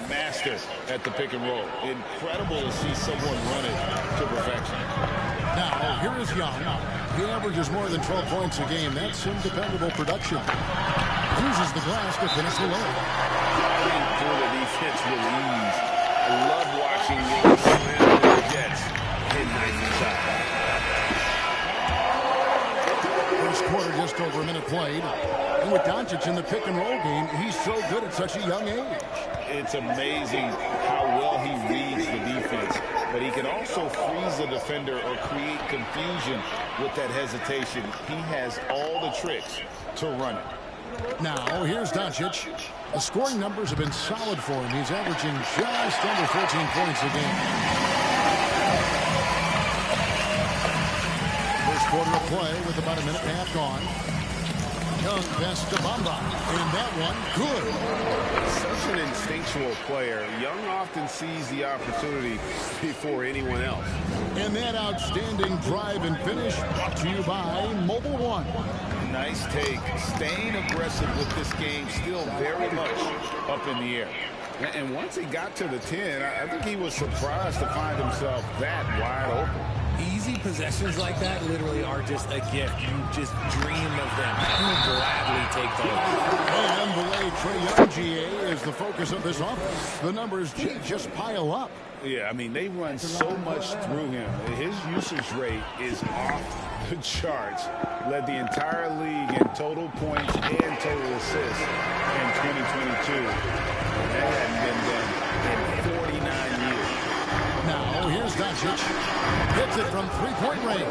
master at the pick and roll. Incredible to see someone run it to perfection. Now, here is Young. He averages more than 12 points a game. That's some dependable production. Uses the glass to finish the load. Driving through the defense with ease. I love watching Young slam the Jets. Hit nice inside. First quarter, just over a minute played. And with Doncic in the pick and roll game, he's so good at such a young age. It's amazing how well he reads the defense, but he can also freeze a defender or create confusion with that hesitation. He has all the tricks to run it. Now, here's Doncic. The scoring numbers have been solid for him. He's averaging just under 14 points a game. First quarter of play with about a minute and a half gone. Young pass to Bamba, and that one good. Such an instinctual player. Young often sees the opportunity before anyone else. And that outstanding drive and finish brought to you by Mobile One. Nice take. Staying aggressive with this game, still very much up in the air. And once he got to the 10, I think he was surprised to find himself that wide open. Easy possessions like that literally are just a gift. You just dream of them. You would gladly take those. And the way Trae Young, GA, is the focus of this offense. The numbers just pile up. Yeah, I mean, they run so much through him. His usage rate is off the charts. Led the entire league in total points and total assists in 2022. That hadn't been done in 49 years. Now, here's Doncic. Hits it from three-point range.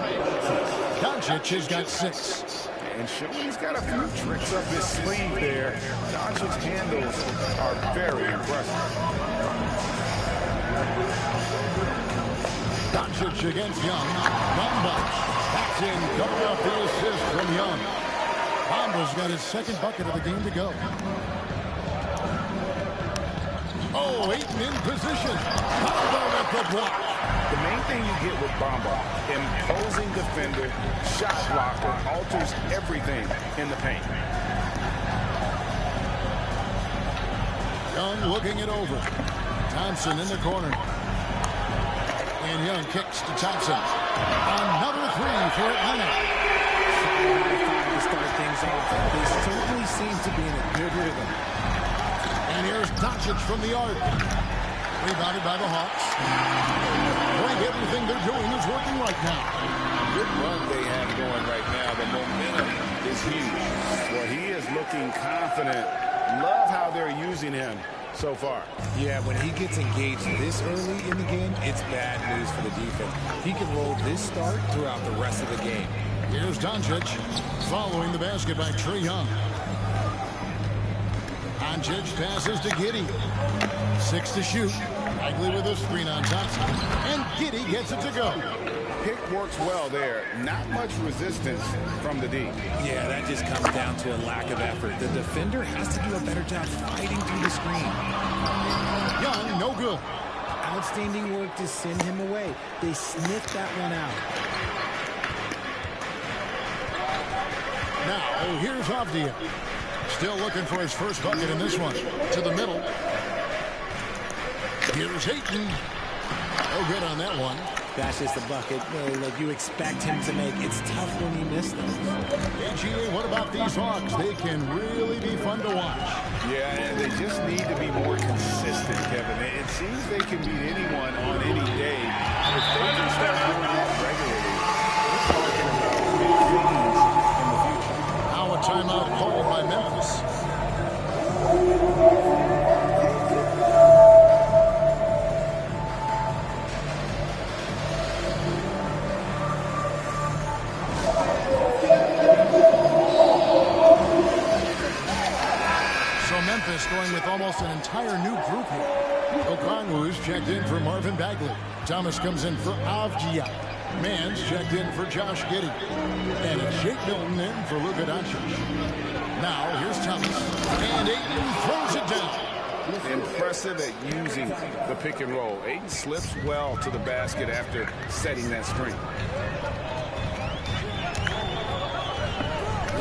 Doncic has got 6. And showing he's got a few tricks up his sleeve there. Doncic's handles are very impressive. Doncic against Young. Bamba backs in, coming off the assist from Young. Bamba's got his second bucket of the game to go. Oh, Ayton in position. Bamba with the block. The main thing you get with Bamba, imposing defender, shot blocker, alters everything in the paint. Young looking it over. Thompson in the corner. And Young kicks to Thompson. Another three for Atlanta. To start things off, they certainly seem to be in a good rhythm. And here's Doncic from the arc. Rebounded by the Hawks. Boy, everything they're doing is working right now. Good run they have going right now. The momentum is huge. Well, he is looking confident. Love how they're using him so far. Yeah, when he gets engaged this early in the game, it's bad news for the defense. He can roll this start throughout the rest of the game. Here's Doncic following the basket by Trae Young. Doncic passes to Giddey. 6 to shoot. Bagley with a screen on Thompson. And Giddey gets it to go. Pick works well there. Not much resistance from the D. Yeah, that just comes down to a lack of effort. The defender has to do a better job fighting through the screen. Young, no good. Outstanding work to send him away. They sniffed that one out. Now, here's Avdija. Still looking for his first bucket in this one. To the middle. Here's Ayton. No good on that one. That's just a bucket like you expect him to make. It's tough when he missed them. AGA, what about these Hawks? They can really be fun to watch. Yeah, and they just need to be more consistent, Kevin. It seems they can beat anyone on any day. If they can start doing that regularly, we're talking about big things in the future. Now a timeout called by Memphis. Memphis going with almost an entire new group here. Okongwu's checked in for Marvin Bagley. Thomas comes in for Avdija. Mans checked in for Josh Giddey. And it's Shake Milton in for Luka Doncic. Now here's Thomas. And Ayton throws it down. Impressive at using the pick and roll. Ayton slips well to the basket after setting that screen.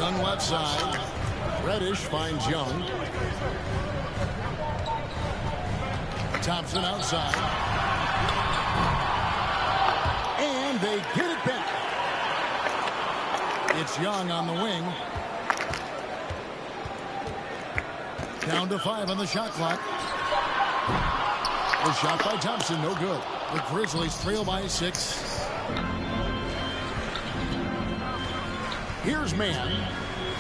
Young left side. Reddish finds Young. Thompson outside. And they get it back. It's Young on the wing. Down to 5 on the shot clock. The shot by Thompson, no good. The Grizzlies trail by 6. Here's Mann.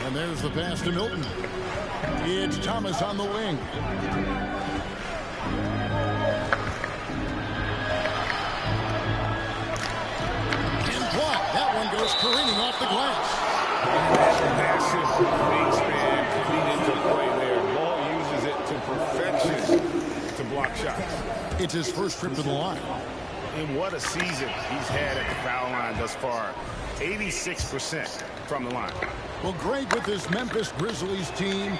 And there's the pass to Milton. It's Thomas on the wing. And blocked. That one goes careening off the glass. Massive wingspan feed into play there. Ball uses it to perfection to block shots. It's his first trip to the line. And what a season he's had at the foul line thus far. 86% from the line. Well, Greg, with this Memphis Grizzlies team,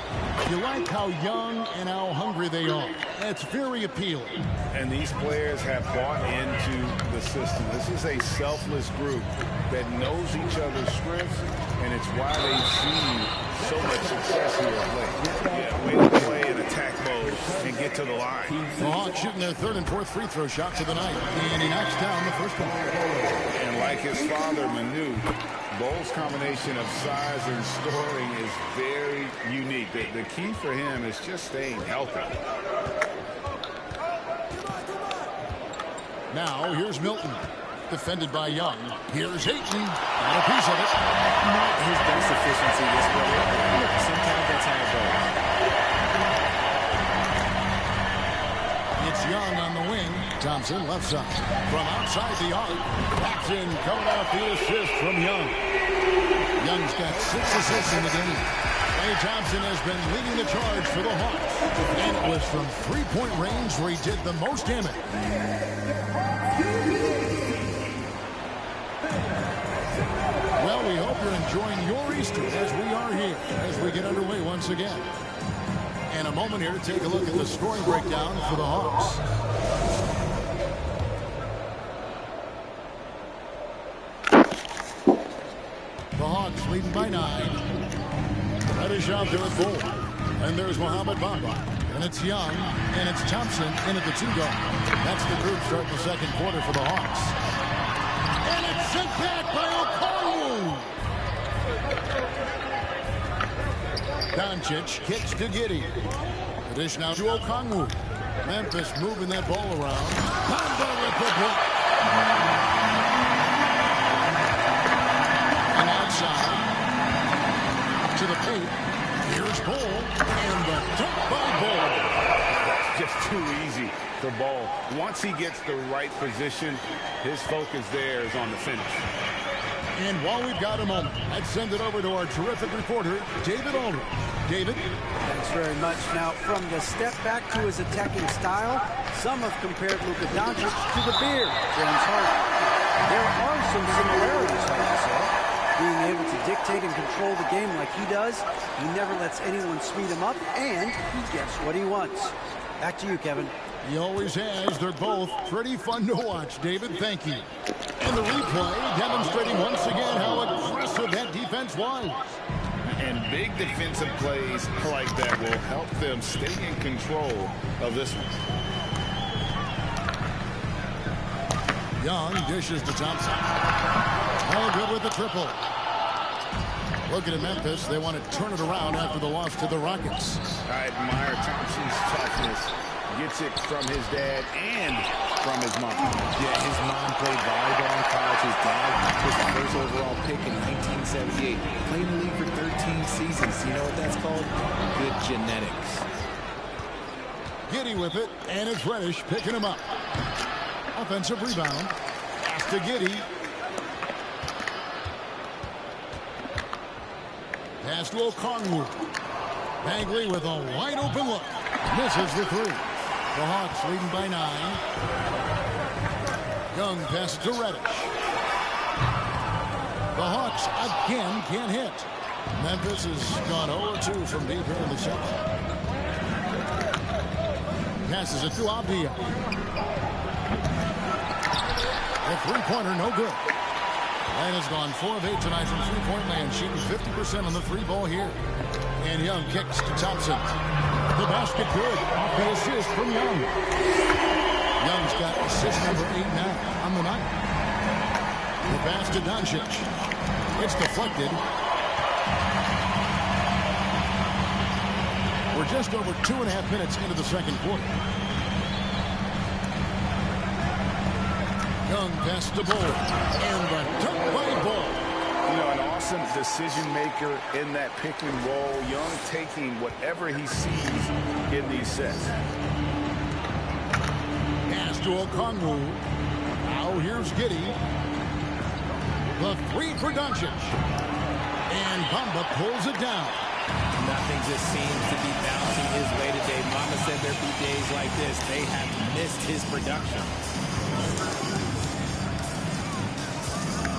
you like how young and how hungry they are. That's very appealing. And these players have bought into the system. This is a selfless group that knows each other's strengths, and it's why they've seen so much success here of late. Yeah, way to play in attack mode and get to the line. The Hawks shooting their 3rd and 4th free throw shots of the night, and he knocks down the first one. And like his father, Manu, Bole's combination of size and scoring is very unique. The key for him is just staying healthy. Now, here's Milton. Defended by Young. Here's Ayton. Got a piece of it. Not his best efficiency this way. Look, sometimes that's how it goes. It's Young on the wing. Thompson left side. From outside the arc. Thompson coming off the assist from Young. Young's got 6 assists in the game. Klay Thompson has been leading the charge for the Hawks. And it was from 3-point range where he did the most damage. Well, we hope you're enjoying your Easter as we are here, as we get underway once again. In a moment here, take a look at the scoring breakdown for the Hawks. The Hawks leading by 9. Reddish out there at goal. And there's Mohamed Bamba. And it's Young. And it's Thompson in at the 2-guard. That's the group starting the second quarter for the Hawks. And it's sent back by Okongwu. Doncic kicks to Giddey. The dish now to Okongwu. Memphis moving that ball around. Bamba with the block. And outside to the paint. Here's Ball. And the dunk by Ball. Just too easy for Ball. Once he gets the right position, his focus there is on the finish. And while we've got a moment, let's send it over to our terrific reporter, David Aldridge. David? Thanks very much. Now, from the step back to his attacking style, some have compared Luka Doncic to the beard, James Harden. There are some similarities, I would say. Being able to dictate and control the game like he does, he never lets anyone speed him up, and he gets what he wants. Back to you, Kevin. He always has. They're both pretty fun to watch, David. Thank you. And the replay demonstrating once again how aggressive that defense was. And big defensive plays like that will help them stay in control of this one. Young dishes to Thompson. All good with the triple. Looking at Memphis, they want to turn it around after the loss to the Rockets. I admire Thompson's toughness. Gets it from his dad and from his mom. Yeah, his mom played volleyball in college. His dad was the first overall pick in 1978. Played in the league for 13 seasons. You know what that's called? Good genetics. Giddey with it, and it's Reddish picking him up. Offensive rebound. Pass to Giddey. Pass to Okongwu. Bagley with a wide open look. Misses the 3. The Hawks leading by 9. Young passes to Reddish. The Hawks again can't hit. Memphis has gone 0-2 from deep here in the second. Passes it to Avdia. The three-pointer, no good. And has gone 4 of 8 tonight from three-point land, shooting 50% on the 3 ball here. And Young kicks to Thompson. The basket good. Off the assist from Young. Young's got assist number 8 now on the night. The pass to Doncic. It's deflected. We're just over 2.5 minutes into the second quarter. Young passes the ball. And the dunk by Ball. You know, an awesome decision maker in that pick and roll. Young taking whatever he sees in these sets. Pass to Okongwu. Now here's Giddey. The three for Doncic. And Bamba pulls it down. Nothing just seems to be bouncing his way today. Mama said there'd be days like this. They have missed his production.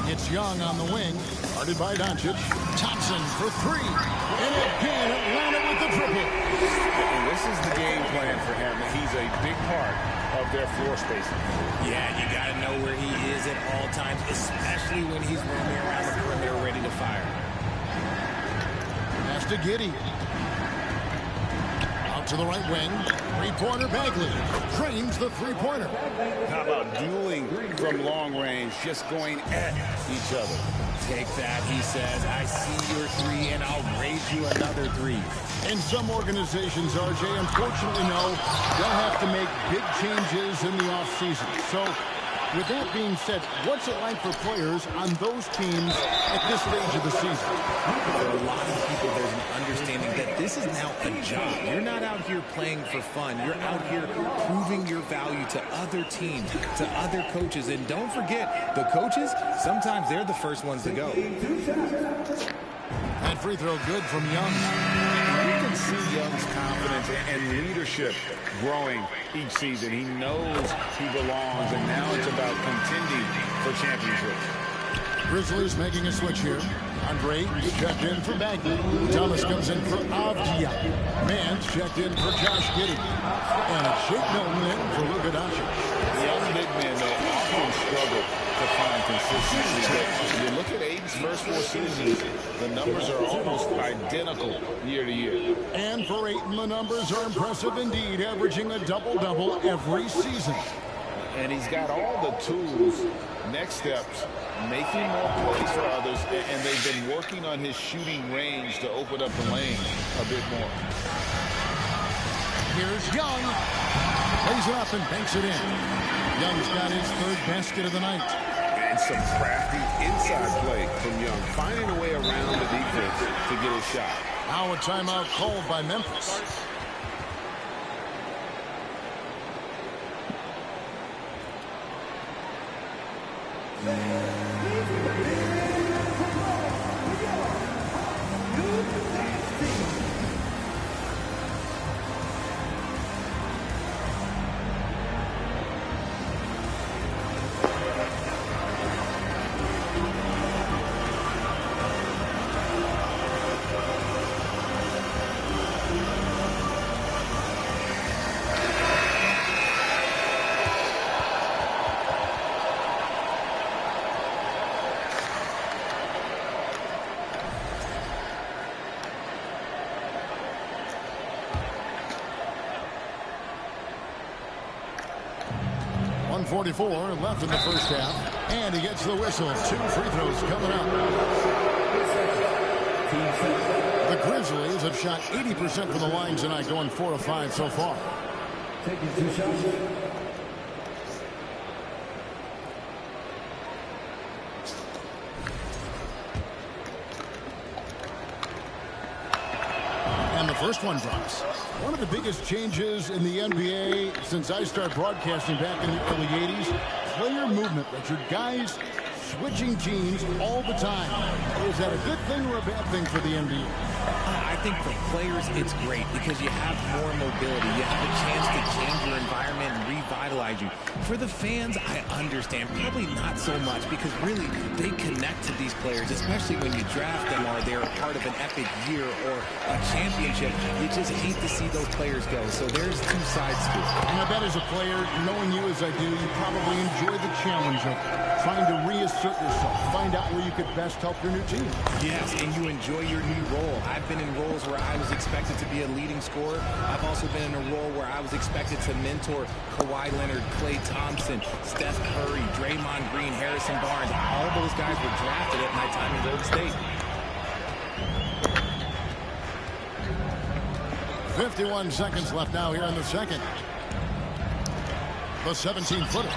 It's Young on the wing. Guarded by Doncic. Thompson for three. And again, Atlanta with the triple. And this is the game plan for him. He's a big part of their floor spacing. Yeah, you got to know where he is at all times, especially when he's roaming around the perimeter ready to fire. Pass to Giddey. Out to the right wing. Three-pointer Bagley. Trains the three-pointer. How about dueling from long range, just going at each other? Take that, he says. I see your three, and I'll raise you another three. And some organizations, RJ, unfortunately, no, they'll have to make big changes in the offseason. So, with that being said, what's it like for players on those teams at this stage of the season? For a lot of people, there's an understanding that this is now a job. You're not out here playing for fun. You're out here proving your value to other teams, to other coaches. And don't forget, the coaches, sometimes they're the first ones to go. That free throw good from Young. You can see Young's confidence and leadership growing each season. He knows he belongs, and now it's about contending for championships. Grizzlies making a switch here. Andre is checked in for Bagley. Thomas comes in for Avdia. Mans checked in for Josh Giddey. And Shake Milton in for Luka Doncic. Young big men that often struggle to find consistency. But you look at Aiden's first 4 seasons, the numbers are almost identical year to year. And for Ayton, the numbers are impressive indeed, averaging a double-double every season. And he's got all the tools. Next steps, making more plays for others, and they've been working on his shooting range to open up the lane a bit more. Here's Young. Lays it up and banks it in. Young's got his 3rd basket of the night. And some crafty inside play from Young, finding a way around the defense to get his shot. Now a timeout called by Memphis. .44 left in the first half. And he gets the whistle. 2 free throws coming up. The Grizzlies have shot 80% from the line tonight, going 4 of 5 so far. Taking 2 shots. And the first one drops. One of the biggest changes in the NBA since I started broadcasting back in the early 80s, player movement, Richard. Guys switching teams all the time. Is that a good thing or a bad thing for the NBA? I think for players, it's great because you have more mobility. You have a chance to change your environment and revitalize utilize you. For the fans, I understand. Probably not so much because really they connect to these players, especially when you draft them or they're part of an epic year or a championship. You just hate to see those players go. So there's two sides to it. And I bet as a player, knowing you as I do, you probably enjoy the challenge of trying to reassert yourself, find out where you could best help your new team. Yes, and you enjoy your new role. I've been in roles where I was expected to be a leading scorer. I've also been in a role where I was expected to mentor Kawhi Leonard, Klay Thompson, Steph Curry, Draymond Green, Harrison Barnes. All those guys were drafted at my time in Golden State. 51 seconds left now here in the second. The 17-footer.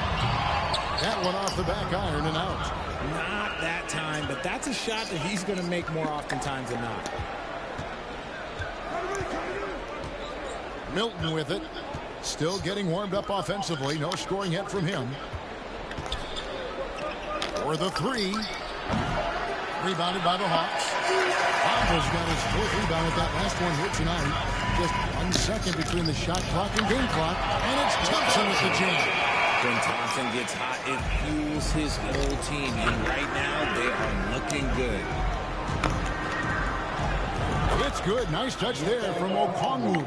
That one off the back iron and out. Not that time, but that's a shot that he's going to make more oftentimes than not. Milton with it. Still getting warmed up offensively. No scoring yet from him. For the three. Rebounded by the Hawks. Alva's got his fourth rebound with that last one here tonight. Just 1 second between the shot clock and game clock. And it's Thompson with the jam. When Thompson gets hot, it fuels his whole team. And right now, they are looking good. It's good. Nice touch there from Okongwu.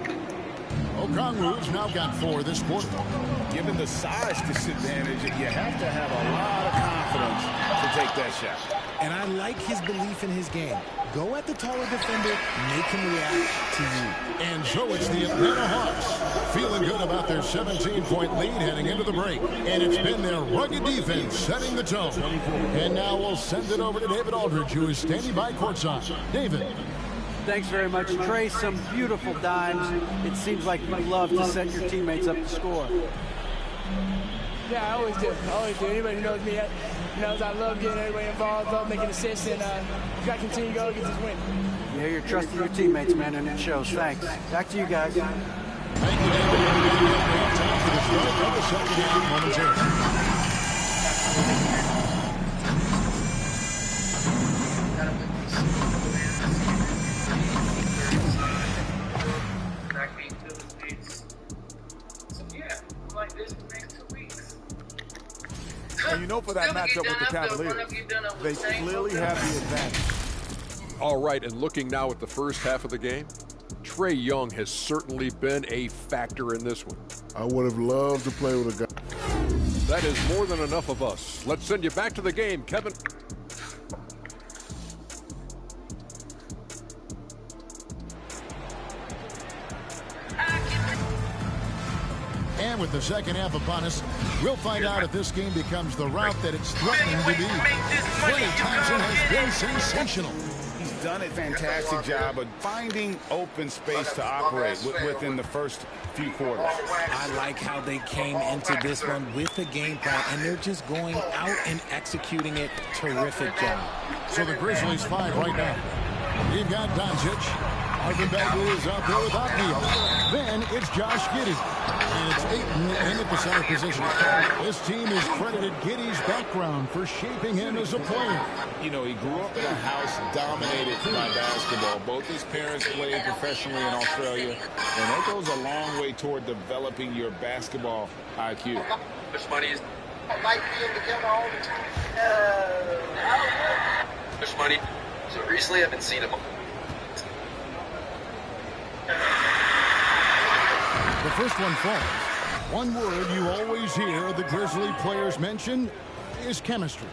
Okongwu's now got 4 this quarter. Given the size disadvantage, you have to have a lot of confidence to take that shot. And I like his belief in his game. Go at the taller defender, make him react to you. And so it's the Atlanta Hawks feeling good about their 17-point lead heading into the break. And it's been their rugged defense setting the tone. And now we'll send it over to David Aldridge, who is standing by courtside. David. Thanks very much, Trey. Some beautiful dimes. It seems like you love to set your teammates up to score. Yeah, I always do. Anybody who knows me knows I love getting everybody involved, love making assists, and we've got to continue to go get this win. Yeah, you're trusting your teammates, man, and it shows. Thanks. Back to you guys. Thank you, David. Time for the start of the second half momentarily. And you know, for that matchup with the Cavaliers, they clearly have the advantage. All right, and looking now at the first half of the game, Trae Young has certainly been a factor in this one. I would have loved to play with a guy. That is more than enough of us. Let's send you back to the game, Kevin. And with the second half upon us, we'll find out if this game becomes the route that it's threatening to be. Klay Thompson has been sensational. He's done a fantastic job of finding open space to operate within the first few quarters. I like how they came into this one with a game plan, and they're just going out and executing it. Terrific job. So the Grizzlies 5 right now. You've got Doncic. Marvin Bagley is out there with Avdija. Then it's Josh Giddey. And it's Ayton in at the center position. This team has credited Giddey's background for shaping him as a player. You know, he grew up in a house dominated by basketball. Both his parents played professionally in Australia, and that goes a long way toward developing your basketball IQ. Much money is like being together all the time. Much money. So recently I've been seeing him. The first one falls. One word you always hear the Grizzly players mention is chemistry.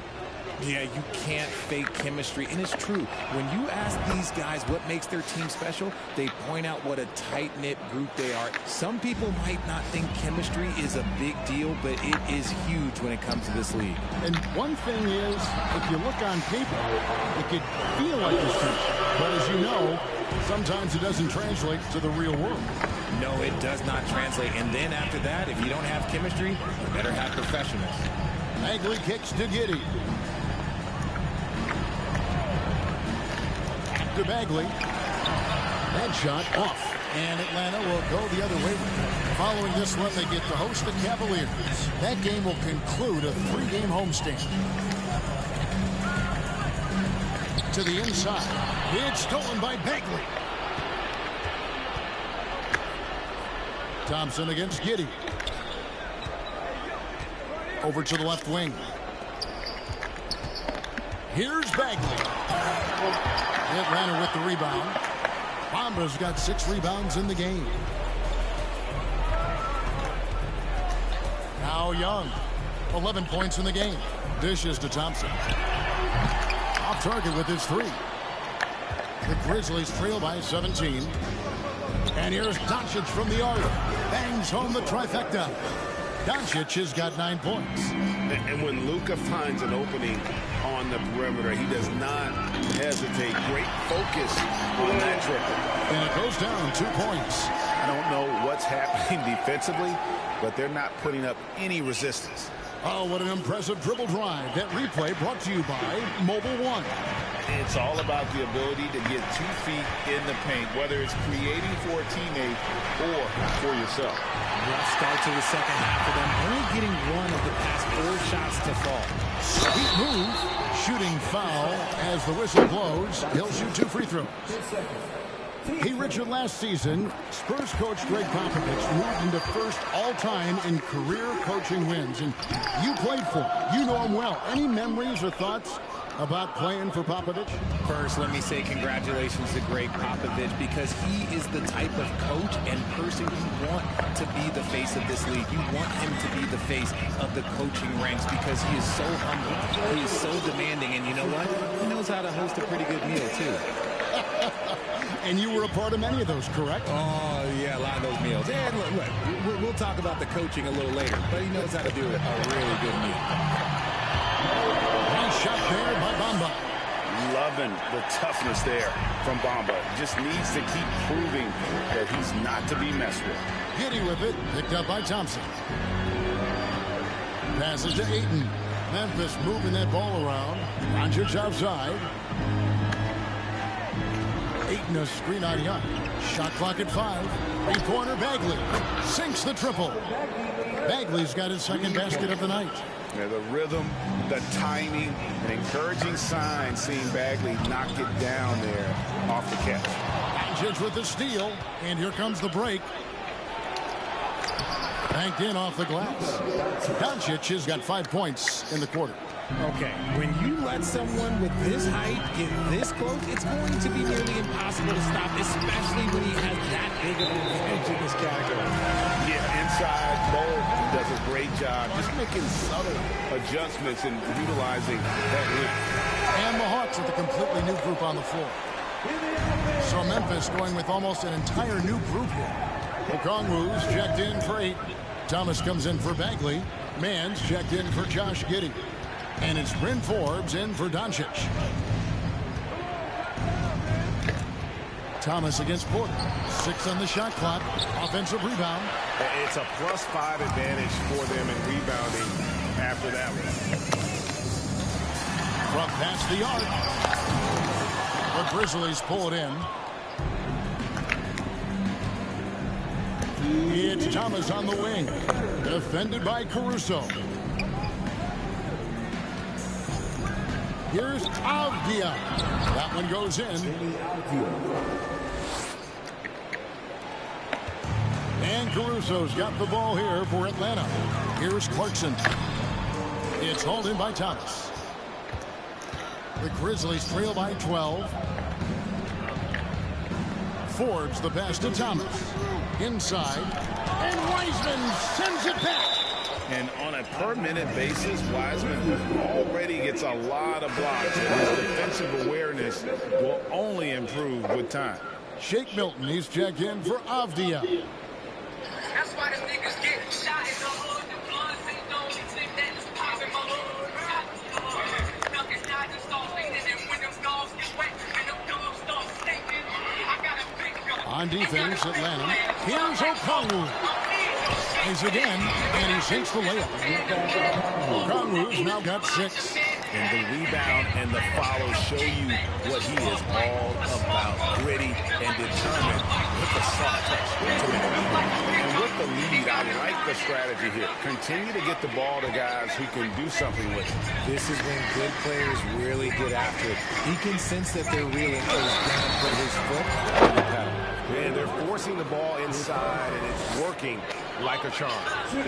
Yeah, you can't fake chemistry, and it's true. When you ask these guys what makes their team special, they point out what a tight-knit group they are. Some people might not think chemistry is a big deal, but it is huge when it comes to this league. And one thing is, if you look on paper, it could feel like a streak. But as you know, sometimes it doesn't translate to the real world. No, it does not translate. And then after that, if you don't have chemistry, you better have professionals. Bagley kicks to Giddey. To Bagley. That shot off. And Atlanta will go the other way. Following this one, they get to host the Cavaliers. That game will conclude a 3-game homestand. To the inside. It's stolen by Bagley. Thompson against Giddey. Over to the left wing. Here's Bagley. Atlanta with the rebound. Bamba's got 6 rebounds in the game. Now Young. 11 points in the game. Dishes to Thompson. Off target with his 3. The Grizzlies trail by 17. And here's Doncic from the arc. Bangs home the trifecta. Doncic has got 9 points. And when Luka finds an opening on the perimeter, he does not hesitate. Great focus on that triple. And it goes down 2 points. I don't know what's happening defensively, but they're not putting up any resistance. Oh, what an impressive dribble drive. That replay brought to you by Mobile One. It's all about the ability to get 2 feet in the paint, whether it's creating for a teammate or for yourself. Rough start to the second half of them, only getting 1 of the past 4 shots to fall. Sweet move. Shooting foul as the whistle blows. He'll shoot 2 free throws. Hey, Richard, last season, Spurs coach Greg Popovich moved into first all-time in career coaching wins. And you played for him. You know him well. Any memories or thoughts about playing for Popovich? First, let me say congratulations to Greg Popovich, because he is the type of coach and person you want to be the face of this league. You want him to be the face of the coaching ranks, because he is so humble. He is so demanding. And you know what? He knows how to host a pretty good meal, too. And you were a part of many of those, correct? Oh, yeah, a lot of those meals. And look, we'll talk about the coaching a little later, but he knows how to do a really good meal. Nice shot there by Bamba. Loving the toughness there from Bamba. Just needs to keep proving that he's not to be messed with. Giddy with it, picked up by Thompson. Passes to Ayton. Memphis moving that ball around. Doncic outside. Ayton a screen on Young. Shot clock at 5. 3-pointer Bagley. Sinks the triple. Bagley's got his second basket of the night. Yeah, the rhythm, the timing, an encouraging sign seeing Bagley knock it down there off the catch. Doncic with the steal. And here comes the break. Banked in off the glass. Doncic has got 5 points in the quarter. Okay, when you let someone with this height get this close, it's going to be nearly impossible to stop, especially when he has that big of an advantage in this category. Yeah, inside, Bo does a great job just making subtle adjustments and utilizing that width. And the Hawks with a completely new group on the floor. So Memphis going with almost an entire new group here. Okongwu's checked in for 8. Thomas comes in for Bagley. Mann's checked in for Josh Giddey. And it's Bryn Forbes in for Doncic. Thomas against Porter. 6 on the shot clock. Offensive rebound. It's a +5 advantage for them in rebounding after that one. From past the arc. The Grizzlies pull it in. It's Thomas on the wing. Defended by Caruso. Here's Avdia. That one goes in. And Caruso's got the ball here for Atlanta. Here's Clarkson. It's hauled in by Thomas. The Grizzlies trail by 12. Forbes the pass to Thomas. Inside. And Wiseman sends it back. And on a per-minute basis, Wiseman already gets a lot of blocks. And his defensive awareness will only improve with time. Shake Milton, he's checked in for Avdia. That's why the niggas get shot in the hood. The blood ain't the only thing that is popping my hood. Nuggets not just start leaning, and when them dogs get wet, and them dogs start stinking, I got a big gun. On defense, Atlanta. Here's Okongwu. He's again, and he sinks the layup. Okongwu's now got 6. And the rebound and the follow show you what he is all about. Gritty and determined with the soft touch. And with the lead, I like the strategy here. Continue to get the ball to guys who can do something with it. This is when good players really get after it. He can sense that they're reeling, so he's going to put his foot on the pedal. Man, they're forcing the ball inside, and it's working like a charm.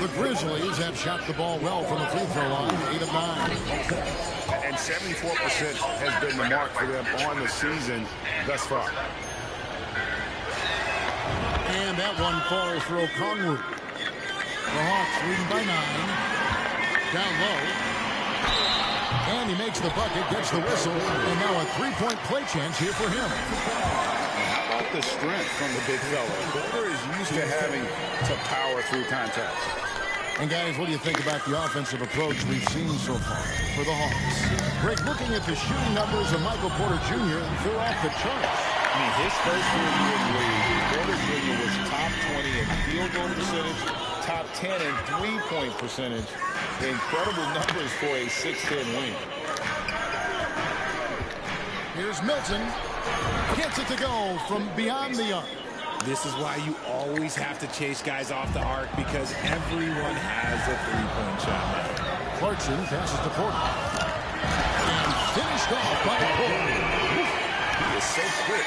The Grizzlies have shot the ball well from the free throw line, 8 of 9. And 74% has been the mark for them on the season thus far. And that one falls for Okongwu. The Hawks leading by 9. Down low. And he makes the bucket, gets the whistle, and now a three-point play chance here for him. How about the strength from the big fella? Porter is used to having to power through contact. And guys, what do you think about the offensive approach we've seen so far for the Hawks? Greg, looking at the shooting numbers of Michael Porter Jr., they're off the charts. I mean, his first year in the league, Porter Jr. was top 20 in field goal percentage, top 10 in three-point percentage. Incredible numbers for a 6'10" wing. Here's Milton. Gets it to go from beyond the arc. This is why you always have to chase guys off the arc, because everyone has a three-point shot now. Clarkson passes to Porter. And finished off by Porter. He is so quick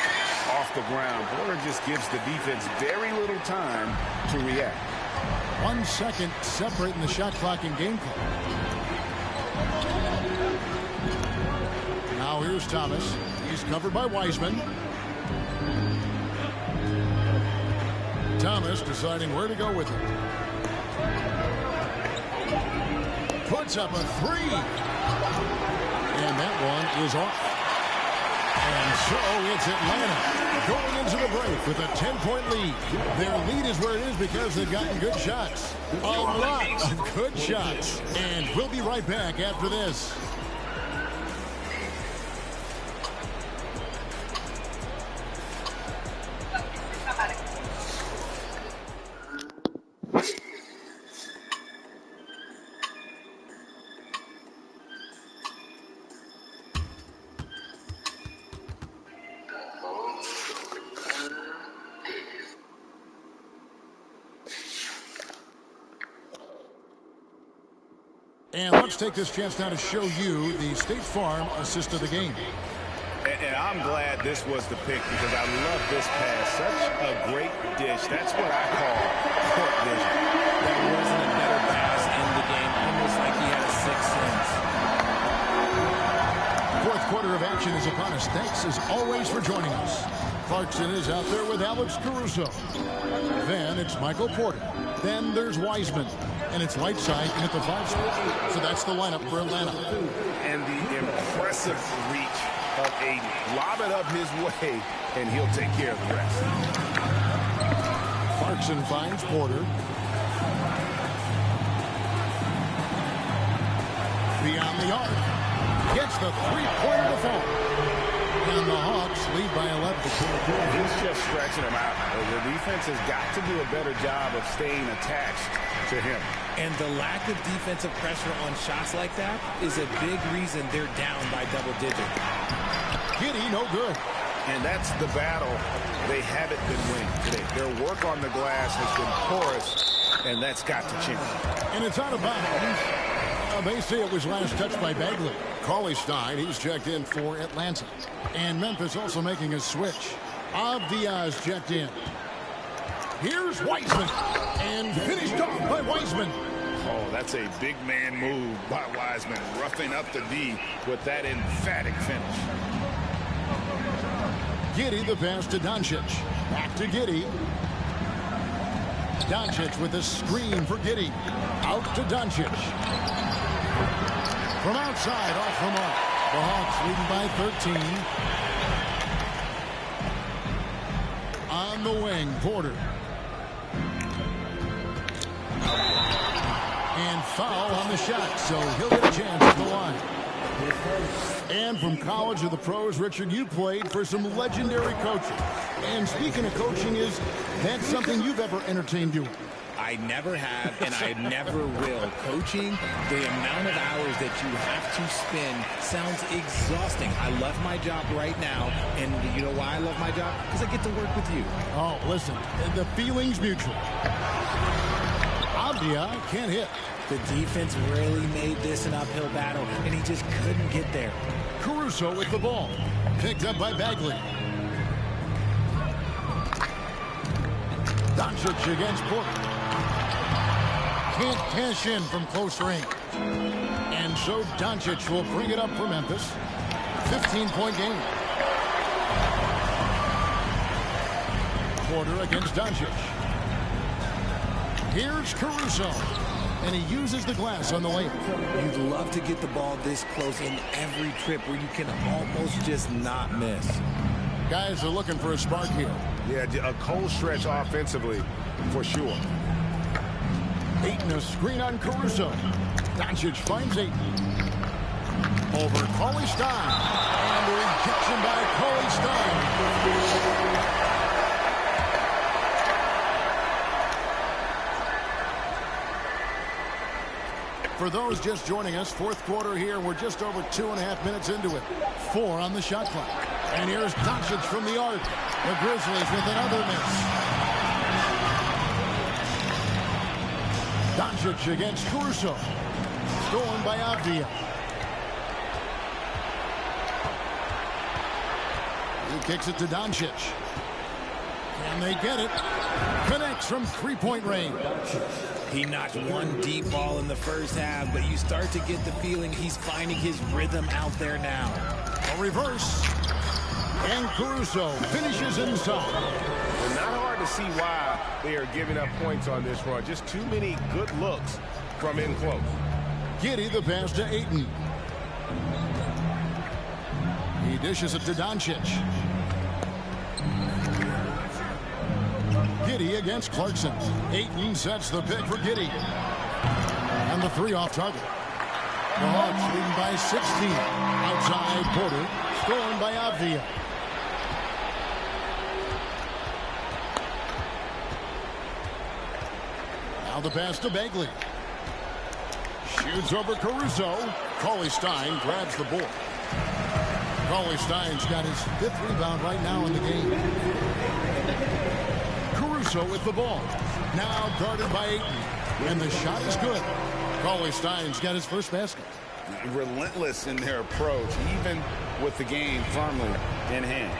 off the ground. Porter just gives the defense very little time to react. 1 second separating the shot clock and game clock. Now here's Thomas. He's covered by Wiseman. Thomas deciding where to go with it. Puts up a three. And that one is off. And so it's Atlanta going into the break with a 10-point lead. Their lead is where it is because they've gotten good shots. A lot of good shots. And we'll be right back after this. And let's take this chance now to show you the State Farm assist of the game. And I'm glad this was the pick because I love this pass. Such a great dish. That's what I call court vision. There wasn't a better pass in the game, almost like he had a sixth sense. Fourth quarter of action is upon us. Thanks as always for joining us. Clarkson is out there with Alex Caruso. Then it's Michael Porter. Then there's Wiseman. And it's Whiteside in at the 5 spot. So that's the lineup for Atlanta. And the impressive reach of Aiden. Lob it up his way, and he'll take care of the rest. Clarkson finds Porter. Beyond the arc. Gets the three-pointer to fall. And the Hawks lead by 11. He's just stretching them out. The defense has got to do a better job of staying attached to him. And the lack of defensive pressure on shots like that is a big reason they're down by double digits. Giddey, no good. And that's the battle they haven't been winning today. Their work on the glass has been porous, and that's got to change. And it's out of bounds. They say it was last touched by Bagley. Cauley Stein, he's checked in for Atlanta. And Memphis also making a switch. Avdia's checked in. Here's Wiseman. And finished off by Wiseman. Oh, that's a big man move by Wiseman. Roughing up the D with that emphatic finish. Giddey the pass to Doncic. Back to Giddey. Doncic with a screen for Giddey. Out to Doncic. From outside, off the mark. The Hawks leading by 13. On the wing, Porter. And foul on the shot, so he'll get a chance at the line. And from college to the pros, Richard, you played for some legendary coaches. And speaking of coaching, is that something you've ever entertained doing? I never have, and I never will. Coaching, the amount of hours that you have to spend sounds exhausting. I love my job right now, and you know why I love my job? Because I get to work with you. Oh, listen, the feeling's mutual. Avdia can't hit. The defense really made this an uphill battle, and he just couldn't get there. Caruso with the ball. Picked up by Bagley. Doncic against Porter. can't cash in from close range. And so Doncic will bring it up for Memphis. 15-point game. Porter against Doncic. Here's Caruso. And he uses the glass on the layup. You'd love to get the ball this close in every trip where you can almost just not miss. Guys are looking for a spark here. Yeah, a cold stretch offensively, for sure. Ayton a screen on Caruso. Doncic finds Ayton. Over Cauley Stein. And a rejection by Cauley Stein. For those just joining us, fourth quarter here. We're just over 2.5 minutes into it. 4 on the shot clock. And here's Doncic from the arc. The Grizzlies with another miss. Doncic against Caruso. Stolen by Avdia. He kicks it to Doncic. Can they get it? Connects from three-point range. He knocked one deep ball in the first half, but you start to get the feeling he's finding his rhythm out there now. A reverse. And Caruso finishes inside. It's not hard to see why they are giving up points on this run. Just too many good looks from in close. Giddey the pass to Ayton. He dishes it to Doncic. Giddey against Clarkson. Ayton sets the pick for Giddey. And the 3 off target. The Hawks leading by 16. Outside Porter. Stolen by Avdia. Now the pass to Bagley. Shoots over Caruso. Cauley Stein grabs the board. Cauley Stein's got his 5th rebound right now in the game. Caruso with the ball. Now guarded by Ayton. And the shot is good. Cauley Stein's got his first basket. Relentless in their approach, even with the game firmly in hand.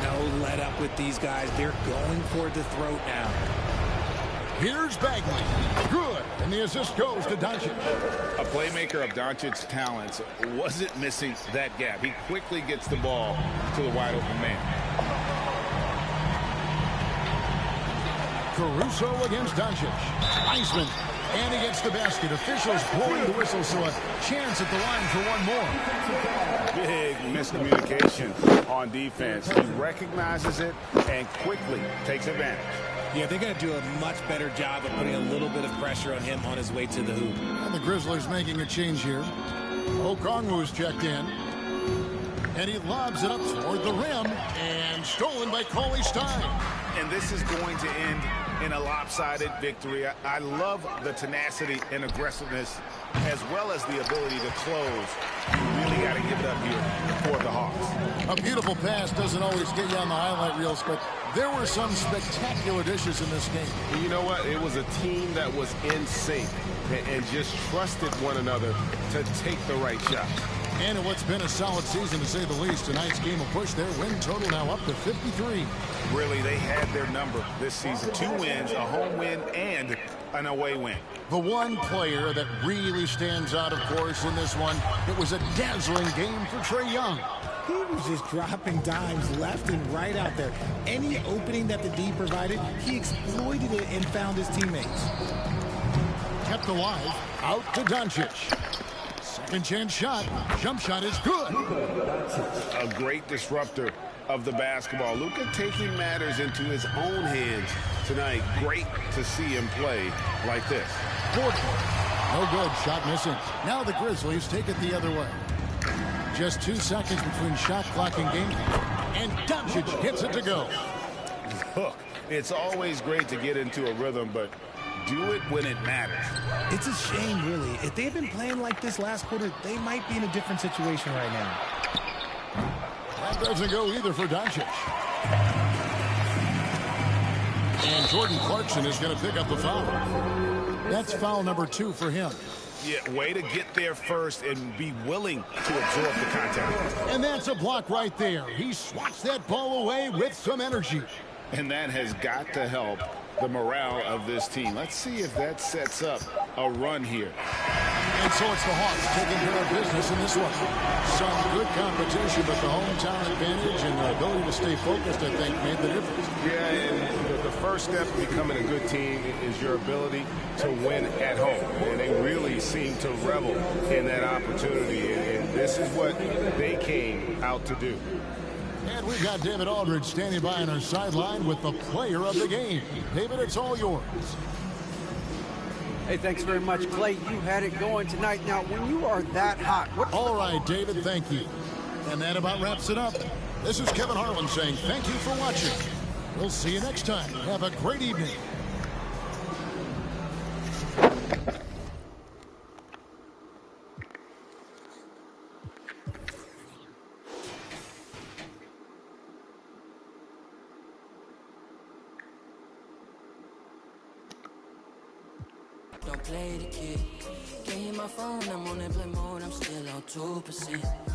No let up with these guys. They're going for the throat now. Here's Bagley. Good. And the assist goes to Doncic. A playmaker of Doncic's talents wasn't missing that gap. He quickly gets the ball to the wide open man. Caruso against Doncic. Iceman. And he gets the basket. Officials blowing the whistle, so a chance at the line for one more. Big miscommunication on defense. He recognizes it and quickly takes advantage. Yeah, they got to do a much better job of putting a little bit of pressure on him on his way to the hoop. And the Grizzlies making a change here. Okongwu's checked in. And he lobs it up toward the rim. And stolen by Cauley Stein. And this is going to end in a lopsided victory. I love the tenacity and aggressiveness as well as the ability to close. You really got to give it up here for the Hawks. A beautiful pass doesn't always get you on the highlight reels, but there were some spectacular dishes in this game. Well, you know what? It was a team that was in sync and just trusted one another to take the right shot. And in what's been a solid season, to say the least, tonight's game will push their win total now up to 53. Really, they had their number this season. 2 wins, a home win, and an away win. The one player that really stands out, of course, in this one, it was a dazzling game for Trae Young. He was just dropping dimes left and right out there. Any opening that the D provided, he exploited it and found his teammates. Kept alive, out to Doncic. Second chance shot. Jump shot is good. A great disruptor of the basketball. Luka taking matters into his own hands tonight. Great to see him play like this. Gordon. No good. Shot missing. Now the Grizzlies take it the other way. Just 2 seconds between shot clock and game. And Doncic gets it to go. Look, it's always great to get into a rhythm, but do it when it matters. It's a shame, really. If they had been playing like this last quarter, they might be in a different situation right now. That doesn't go either for Doncic. And Jordan Clarkson is going to pick up the foul. That's foul number 2 for him. Yeah, way to get there first and be willing to absorb the contact. And that's a block right there. He swats that ball away with some energy. And that has got to help the morale of this team. Let's see if that sets up a run here. And so it's the Hawks taking care of business in this one. Some good competition, but the hometown advantage and their ability to stay focused, I think, made the difference. Yeah, and the first step to becoming a good team is your ability to win at home. And they really seem to revel in that opportunity. And this is what they came out to do. And we've got David Aldridge standing by on our sideline with the player of the game. David, it's all yours. Hey, thanks very much, Clay. You had it going tonight. Now, when you are that hot... All right, David, thank you. And that about wraps it up. This is Kevin Harlan saying thank you for watching. We'll see you next time. Have a great evening. Don't play the kid. Gave my phone, I'm on airplane mode, I'm still on 2%.